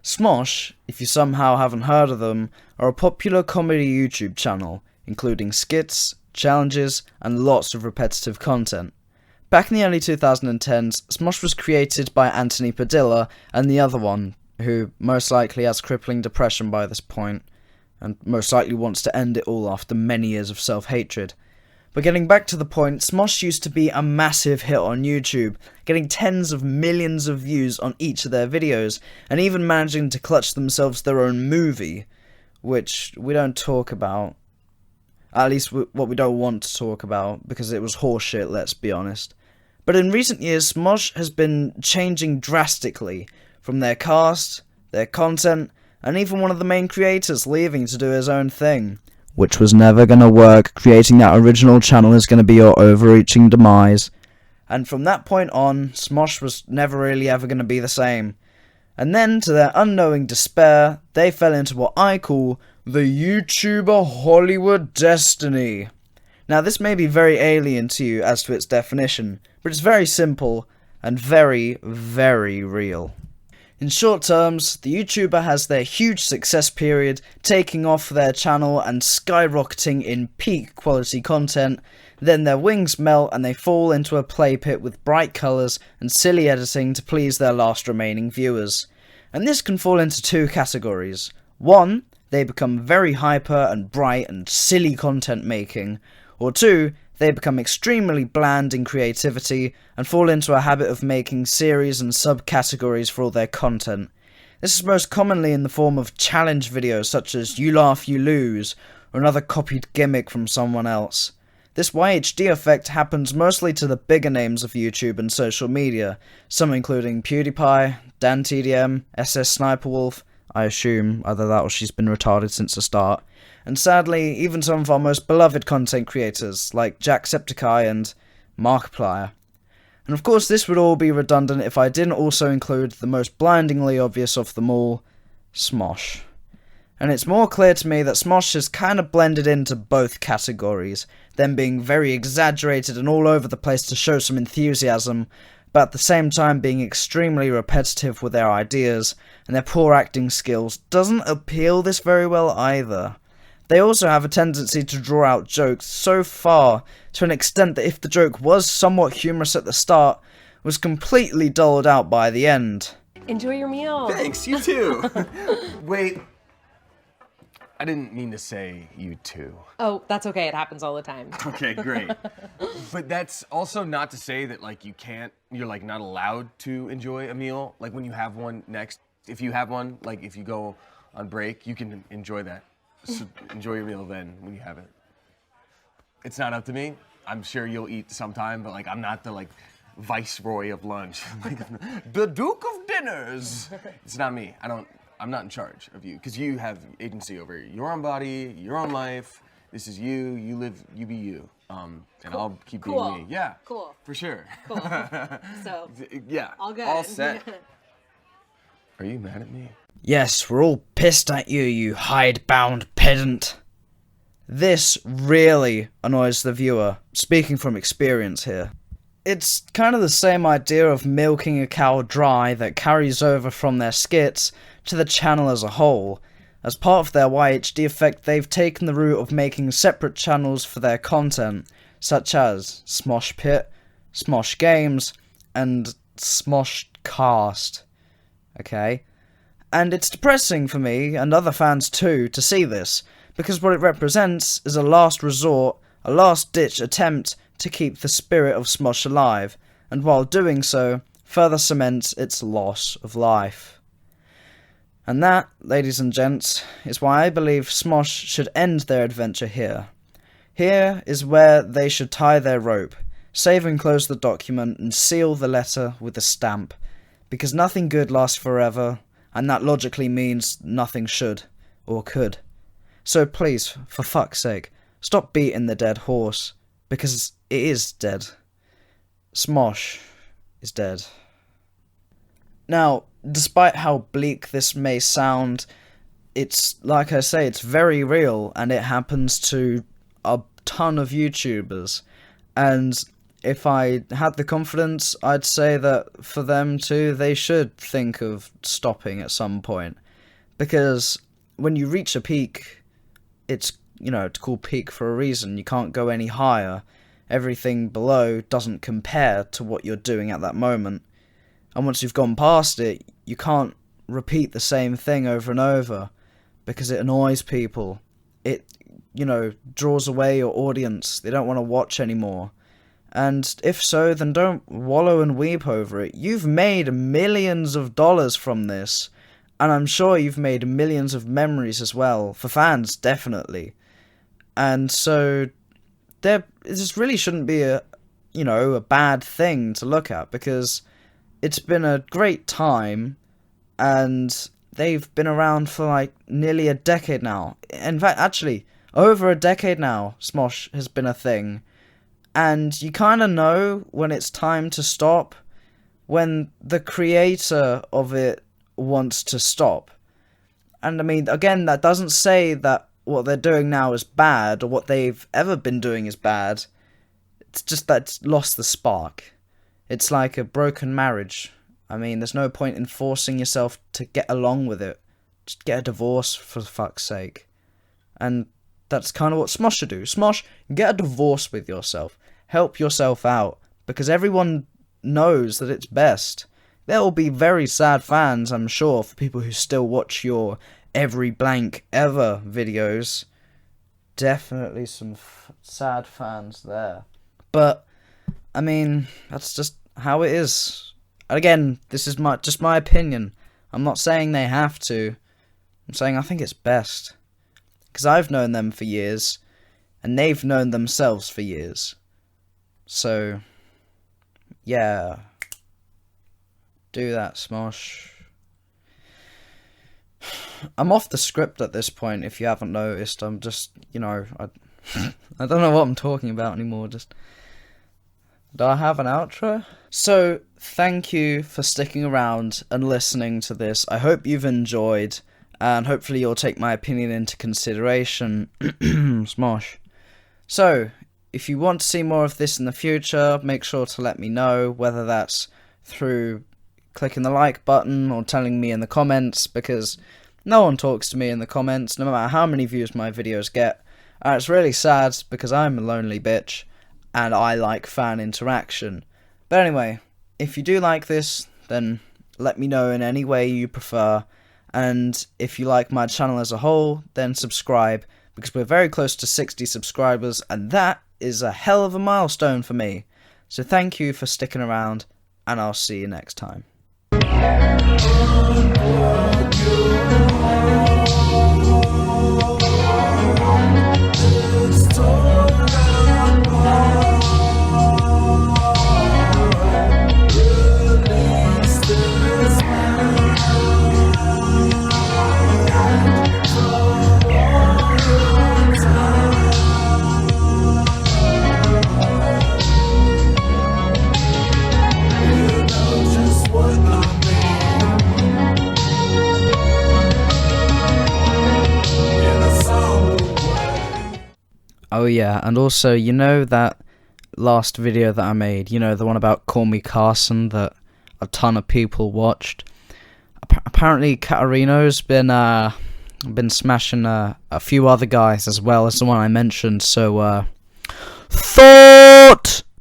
SMOSH, if you somehow haven't heard of them, are a popular comedy YouTube channel, including skits, challenges, and lots of repetitive content. Back in the early 2010s, SMOSH was created by Anthony Padilla and the other one, who most likely has crippling depression by this point, and most likely wants to end it all after many years of self-hatred. But getting back to the point, SMOSH used to be a massive hit on YouTube, getting tens of millions of views on each of their videos, and even managing to clutch themselves their own movie, which we don't talk about. At least what we don't want to talk about, because it was horseshit, let's be honest. But in recent years, SMOSH has been changing drastically, from their cast, their content, and even one of the main creators leaving to do his own thing. Which was never gonna work. Creating that original channel is gonna be your overreaching demise. And from that point on, SMOSH was never really ever gonna be the same. And then, to their unknowing despair, they fell into what I call the YouTuber Hollywood destiny. Now, this may be very alien to you as to its definition, but it's very simple and very, very real. In short terms, the YouTuber has their huge success period, taking off their channel and skyrocketing in peak quality content, then their wings melt and they fall into a play pit with bright colours and silly editing to please their last remaining viewers. And this can fall into two categories. One, they become very hyper and bright and silly content making, or two, they become extremely bland in creativity and fall into a habit of making series and subcategories for all their content. This is most commonly in the form of challenge videos such as You Laugh You Lose, or another copied gimmick from someone else. This YHD effect happens mostly to the bigger names of YouTube and social media, some including PewDiePie, DanTDM, SS Sniperwolf, I assume either that or she's been retarded since the start, and sadly, even some of our most beloved content creators, like Jacksepticeye and Markiplier. And of course, this would all be redundant if I didn't also include the most blindingly obvious of them all, SMOSH. And it's more clear to me that SMOSH has kind of blended into both categories, them being very exaggerated and all over the place to show some enthusiasm, but at the same time being extremely repetitive with their ideas, and their poor acting skills doesn't appeal this very well either. They also have a tendency to draw out jokes so far, to an extent that if the joke was somewhat humorous at the start, was completely dulled out by the end. Enjoy your meal. Thanks, you too. Wait, I didn't mean to say you too. Oh, that's okay. It happens all the time. Okay, great. But that's also not to say that like you're like not allowed to enjoy a meal. Like when you have one next, if you have one, like if you go on break, you can enjoy that. So enjoy your meal then when you have it. It's not up to me. I'm sure you'll eat sometime, but like I'm not the like viceroy of lunch. Like, the Duke of Dinners. It's not me. I'm not in charge of you because you have agency over your own body, your own life. This is you. You live. You be you. And cool. I'll keep being me. Yeah. Cool. For sure. Cool. So. Yeah. All good. All set. Are you mad at me? Yes, we're all pissed at you, you hidebound pedant. This really annoys the viewer, speaking from experience here. It's kind of the same idea of milking a cow dry that carries over from their skits to the channel as a whole. As part of their YHD effect, they've taken the route of making separate channels for their content, such as SMOSH Pit, SMOSH Games, and SMOSH Cast. Okay? And it's depressing for me, and other fans too, to see this, because what it represents is a last resort, a last-ditch attempt to keep the spirit of SMOSH alive, and while doing so, further cements its loss of life. And that, ladies and gents, is why I believe SMOSH should end their adventure here. Here is where they should tie their rope, save and close the document, and seal the letter with a stamp, because nothing good lasts forever, and that logically means nothing should, or could. So please, for fuck's sake, stop beating the dead horse, because it is dead. SMOSH is dead. Now, despite how bleak this may sound, it's, like I say, it's very real, and it happens to a ton of YouTubers, and if I had the confidence, I'd say that for them too, they should think of stopping at some point. Because when you reach a peak, it's called peak for a reason. You can't go any higher. Everything below doesn't compare to what you're doing at that moment. And once you've gone past it, you can't repeat the same thing over and over, because it annoys people. It, draws away your audience. They don't want to watch anymore. And if so, then don't wallow and weep over it. You've made millions of dollars from this, and I'm sure you've made millions of memories as well, for fans, definitely. And so, this really shouldn't be a bad thing to look at, because it's been a great time, and they've been around for like nearly a decade now. In fact, actually, over a decade now, SMOSH has been a thing. And you kind of know when it's time to stop, when the creator of it wants to stop. And I mean, again, that doesn't say that what they're doing now is bad, or what they've ever been doing is bad. It's just that it's lost the spark. It's like a broken marriage. I mean, there's no point in forcing yourself to get along with it. Just get a divorce, for fuck's sake. And that's kind of what SMOSH should do. SMOSH, get a divorce with yourself. Help yourself out, because everyone knows that it's best. There will be very sad fans, I'm sure, for people who still watch your every blank ever videos. Definitely some sad fans there. But, I mean, that's just how it is. And again, this is just my opinion. I'm not saying they have to. I'm saying I think it's best. Because I've known them for years, and they've known themselves for years. So, yeah. Do that, SMOSH. I'm off the script at this point, if you haven't noticed. I'm just, I don't know what I'm talking about anymore. Do I have an outro? So, thank you for sticking around and listening to this. I hope you've enjoyed, and hopefully you'll take my opinion into consideration. SMOSH. So, if you want to see more of this in the future, make sure to let me know, whether that's through clicking the like button or telling me in the comments, because no one talks to me in the comments, no matter how many views my videos get. And it's really sad, because I'm a lonely bitch, and I like fan interaction. But anyway, if you do like this, then let me know in any way you prefer. And if you like my channel as a whole, then subscribe, because we're very close to 60 subscribers, and that is a hell of a milestone for me. So thank you for sticking around, and I'll see you next time. Oh yeah, and also, that last video that I made, the one about Call Me Carson that a ton of people watched? Apparently Katarino's been smashing a few other guys as well as the one I mentioned, so Thor!